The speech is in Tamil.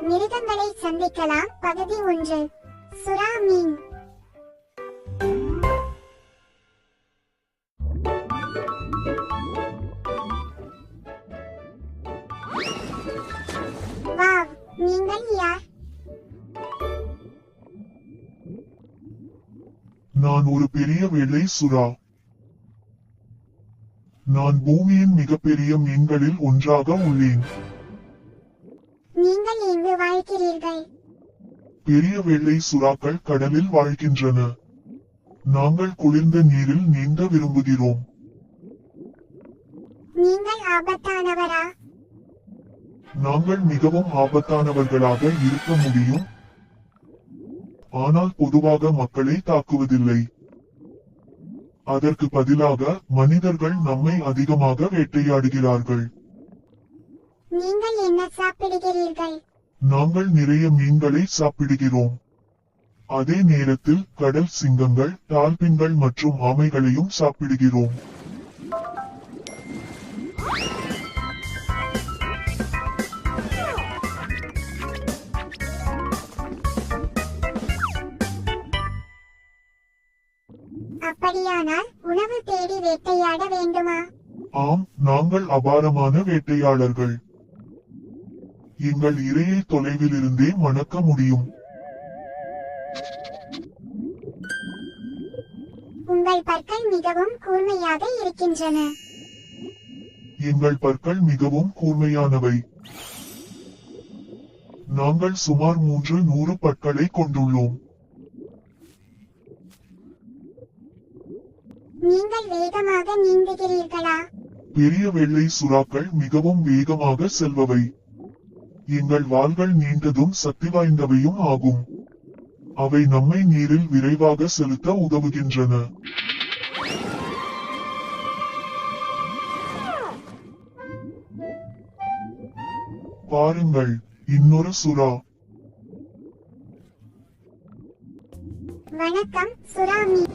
மிருகங்களை சந்திக்கலாம். பகுதி 1. சுறா மீன். வாவ், நீங்கள் யார்? நான் ஒரு பெரிய வெள்ளை சுறா. நான் பூமியின் மிகப்பெரிய மீன்களில் ஒன்றாக உள்ளேன். நீங்கள் எங்கு வாழ்கிறீர்கள்? பெரிய வெள்ளை சுறாக்கள் கடலில் வாழ்கின்றன. நாங்கள் குளிர்ந்த நீரில் நீந்த விரும்புகிறோம். நீங்கள் ஆபத்தானவரா? நாங்கள் மிகவும் ஆபத்தானவர்களாக இருக்க முடியும், ஆனால் பொதுவாக மக்களை தாக்குவதில்லை. அதற்கு பதிலாக மனிதர்கள் நம்மை அதிகமாக வேட்டையாடுகிறார்கள். நீங்கள் என்ன சாப்பிடுகிறீர்கள்? நாங்கள் நிறைய மீன்களை சாப்பிடுகிறோம். அதே நேரத்தில் கடல் சிங்கங்கள், டால்பின்கள் மற்றும் ஆமைகளையும் சாப்பிடுகிறோம். அப்படியானால் உணவு தேடி வேட்டையாட வேண்டுமா? ஆம், நாங்கள் அபாரமான வேட்டையாளர்கள். எங்கள் இரையை தொலைவிலிருந்தே மணக்க முடியும். உங்கள் பற்கள் மிகவும் கூர்மையாக இருக்கின்றன. எங்கள் பற்கள் மிகவும் கூர்மையானவை. நாங்கள் சுமார் 300 பற்களை கொண்டுள்ளோம். நீங்கள் வேகமாக நீந்துகிறீர்களா? பெரிய வெள்ளை சுறாக்கள் மிகவும் வேகமாக செல்பவை. எங்கள் வால்கள் நீண்டதும் சக்தி வாய்ந்தவையும் ஆகும். அவை நம்மை நீரில் விரைவாக செலுத்த உதவுகின்றன. பாருங்கள், இன்னொரு சுறா. வணக்கம் சுறா மீன்.